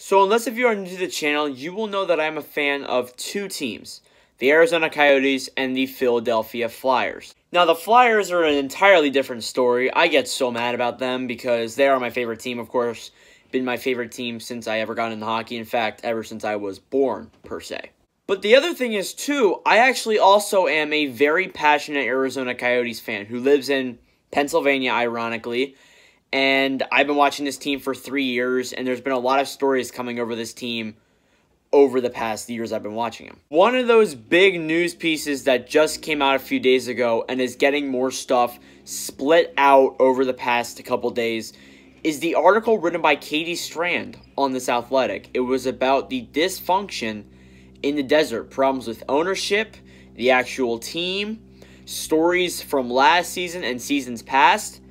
So unless if you are new to the channel, you will know that I'm a fan of two teams, the Arizona Coyotes and the Philadelphia Flyers. Now the Flyers are an entirely different story. I get so mad about them because they are my favorite team, of course. Been my favorite team since I ever got into hockey. In fact, ever since I was born, per se. But the other thing is, too, I actually also am a very passionate Arizona Coyotes fan who lives in Pennsylvania, ironically. And I've been watching this team for 3 years, and there's been a lot of stories coming over this team over the past years I've been watching them. One of those big news pieces that just came out a few days ago and is getting more stuff split out over the past couple days is the article written by Katie Strand on This Athletic. It was about the dysfunction in the desert, problems with ownership, the actual team, stories from last season and seasons past.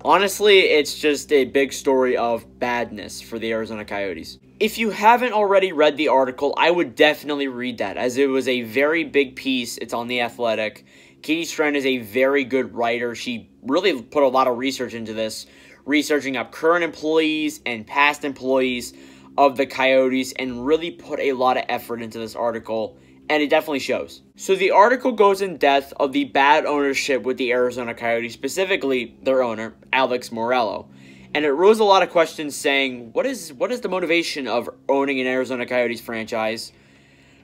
Honestly, it's just a big story of badness for the Arizona Coyotes. If you haven't already read the article, I would definitely read that, as it was a very big piece. It's on The Athletic. Katie Strand is a very good writer. She really put a lot of research into this, researching up current employees and past employees of the Coyotes, and really put a lot of effort into this article, and it definitely shows. So the article goes in depth of the bad ownership with the Arizona Coyotes, specifically their owner, Alex Morello. And it rose a lot of questions saying, what is the motivation of owning an Arizona Coyotes franchise?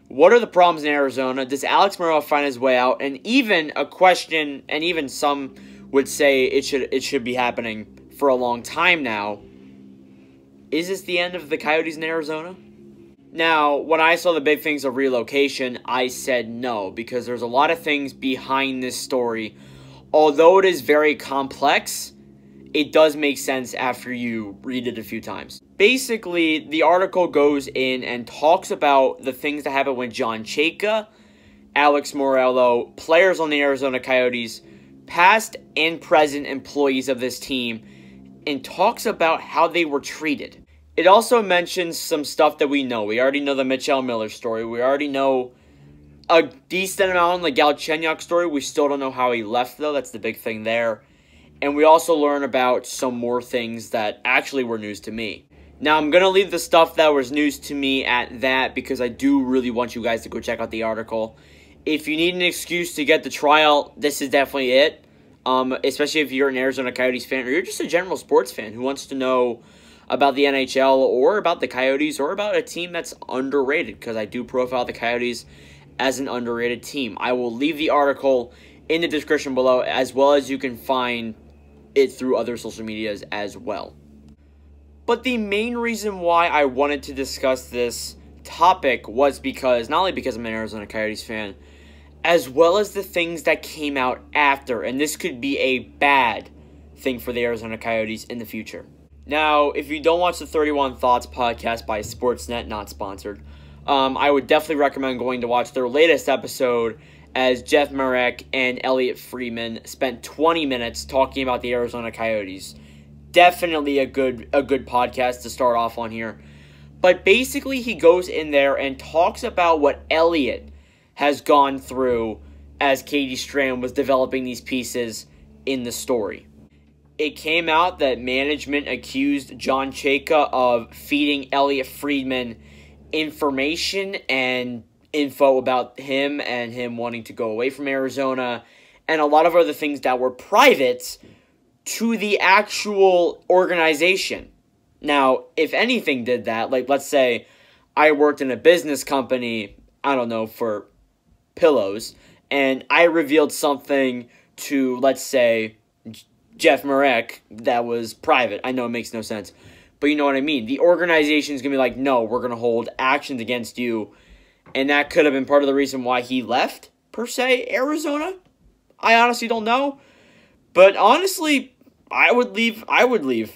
What are the problems in Arizona? Does Alex Morello find his way out? And even a question, and even some would say it should be happening for a long time now. Is this the end of the Coyotes in Arizona? Now, when I saw the big things of relocation, I said no, because there's a lot of things behind this story. Although it is very complex, it does make sense after you read it a few times. Basically, the article goes in and talks about the things that happened with John Chayka, Alex Morello, players on the Arizona Coyotes, past and present employees of this team, and talks about how they were treated. It also mentions some stuff that we know. We already know the Mitchell Miller story. We already know a decent amount on the Galchenyuk story. We still don't know how he left, though. That's the big thing there. And we also learn about some more things that actually were news to me. Now, I'm going to leave the stuff that was news to me at that because I do really want you guys to go check out the article. If you need an excuse to get the trial, this is definitely it. Especially if you're an Arizona Coyotes fan or you're just a general sports fan who wants to know about the NHL or about the Coyotes or about a team that's underrated, because I do profile the Coyotes as an underrated team. I will leave the article in the description below, as well as you can find it through other social medias as well. But the main reason why I wanted to discuss this topic was because, not only because I'm an Arizona Coyotes fan, as well as the things that came out after, and this could be a bad thing for the Arizona Coyotes in the future. Now, if you don't watch the 31 Thoughts podcast by Sportsnet, not sponsored, I would definitely recommend going to watch their latest episode, as Jeff Marek and Elliot Friedman spent 20 minutes talking about the Arizona Coyotes. Definitely a good podcast to start off on here. But basically, he goes in there and talks about what Elliot has gone through as Katie Strand was developing these pieces in the story. It came out that management accused John Chayka of feeding Elliot Friedman information and info about him and him wanting to go away from Arizona and a lot of other things that were private to the actual organization. Now, if anything did that, like let's say I worked in a business company, I don't know, for pillows, and I revealed something to, let's say, Jeff Marek that was private. I know it makes no sense, but you know what I mean. The organization is going to be like, no, we're going to hold actions against you, and that could have been part of the reason why he left, per se, Arizona. I honestly don't know, but honestly, I would leave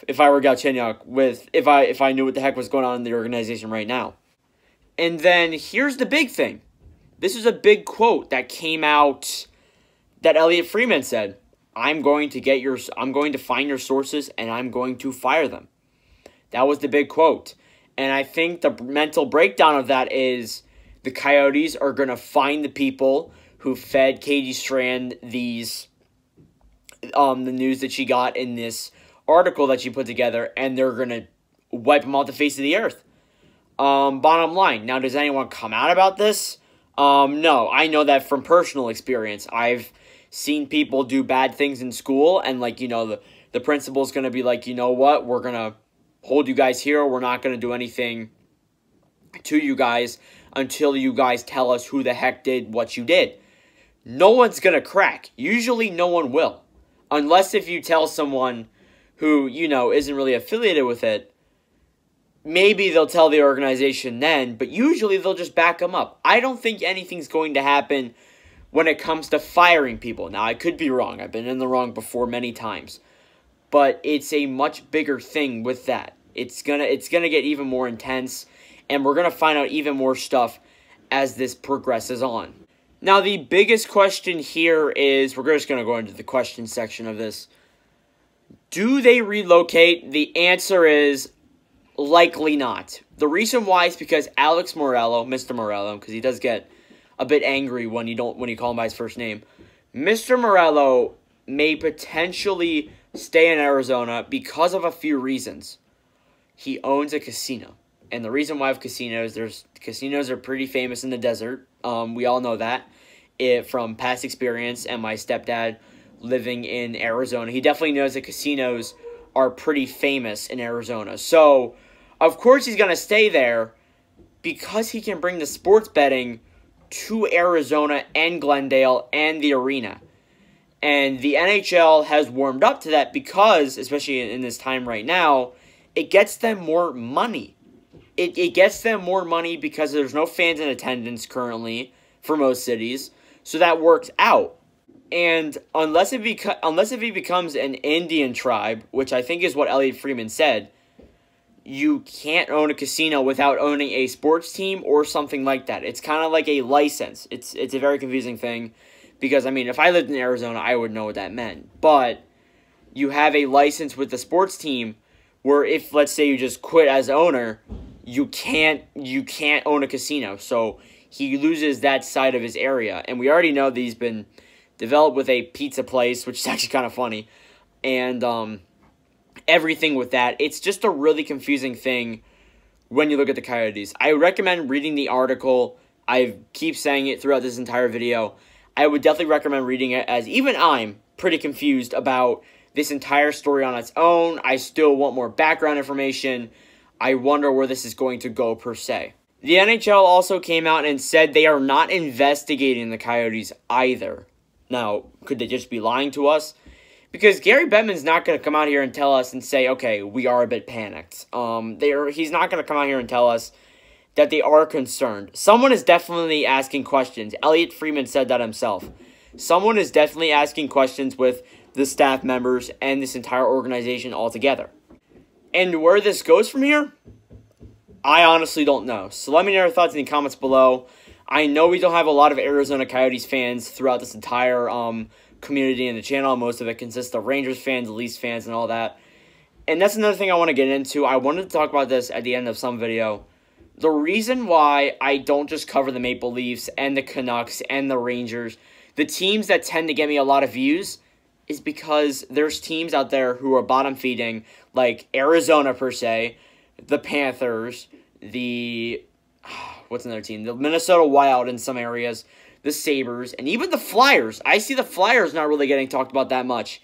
if I were Galchenyuk if I knew what the heck was going on in the organization right now. And then here's the big thing. This is a big quote that came out that Elliot Friedman said. I'm going to find your sources and I'm going to fire them. That was the big quote. And I think the mental breakdown of that is the Coyotes are going to find the people who fed Katie Strand these the news that she got in this article that she put together, and they're going to wipe them off the face of the earth. Bottom line. Now, does anyone come out about this? No. I know that from personal experience. I've seen people do bad things in school, and, like, you know, the principal's going to be like, you know what, we're going to hold you guys here. We're not going to do anything to you guys until you guys tell us who the heck did what you did. No one's going to crack. Usually no one will. Unless if you tell someone who, you know, isn't really affiliated with it, maybe they'll tell the organization then, but usually they'll just back them up. I don't think anything's going to happen when it comes to firing people. Now, I could be wrong. I've been in the wrong before many times. But it's a much bigger thing with that. It's gonna get even more intense, and we're gonna find out even more stuff as this progresses on. Now, the biggest question here is, we're just gonna go into the question section of this. Do they relocate? The answer is likely not. The reason why is because Alex Morello, Mr. Morello, because he does get a bit angry when you call him by his first name. Mr. Morello may potentially stay in Arizona because of a few reasons. He owns a casino. And the reason why I have casinos, casinos are pretty famous in the desert. We all know that from past experience and my stepdad living in Arizona. He definitely knows that casinos are pretty famous in Arizona. So, of course he's going to stay there because he can bring the sports betting to Arizona and Glendale and the arena. And the NHL has warmed up to that because, especially in this time right now, it gets them more money. It gets them more money because there's no fans in attendance currently for most cities. So that works out. And unless it becomes an Indian tribe, which I think is what Elliot Friedman said, you can't own a casino without owning a sports team or something like that. It's kind of like a license. It's a very confusing thing because, I mean, if I lived in Arizona, I would know what that meant. But you have a license with the sports team where if, let's say, you just quit as owner, you can't own a casino. So he loses that side of his area. And we already know that he's been developed with a pizza place, which is actually kind of funny. And everything with that. It's just a really confusing thing when you look at the Coyotes. I recommend reading the article. I keep saying it throughout this entire video. I would definitely recommend reading it, as even I'm pretty confused about this entire story on its own. I still want more background information. I wonder where this is going to go per se. The NHL also came out and said they are not investigating the Coyotes either. Now, could they just be lying to us? Because Gary Bettman's not going to come out here and tell us and say, okay, we are a bit panicked. He's not going to come out here and tell us that they are concerned. Someone is definitely asking questions. Elliot Friedman said that himself. Someone is definitely asking questions with the staff members and this entire organization altogether. And where this goes from here, I honestly don't know. So let me know your thoughts in the comments below. I know we don't have a lot of Arizona Coyotes fans throughout this entire community in the channel. Most of it consists of Rangers fans, Leafs fans, and all that. And that's another thing I want to get into. I wanted to talk about this at the end of some video. The reason why I don't just cover the Maple Leafs and the Canucks and the Rangers, the teams that tend to get me a lot of views, is because there's teams out there who are bottom feeding, like Arizona per se, the Panthers, what's another team? The Minnesota Wild in some areas, the Sabres, and even the Flyers. I see the Flyers not really getting talked about that much.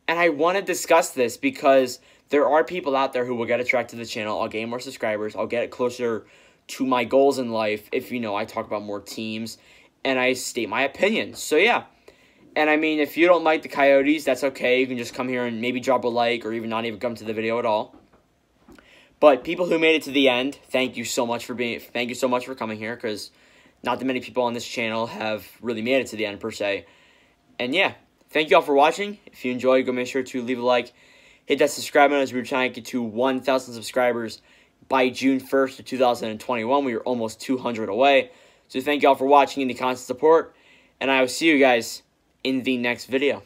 And I want to discuss this because there are people out there who will get attracted to the channel. I'll gain more subscribers. I'll get closer to my goals in life if, I talk about more teams and I state my opinion. So, yeah. And, I mean, if you don't like the Coyotes, that's okay. You can just come here and maybe drop a like or even not even come to the video at all. But people who made it to the end, thank you so much for coming here, because not that many people on this channel have really made it to the end per se. And yeah, thank you all for watching. If you enjoyed, go make sure to leave a like, hit that subscribe button, as we're trying to get to 1,000 subscribers by June 1st of 2021. We are almost 200 away. So thank you all for watching and the constant support, and I will see you guys in the next video.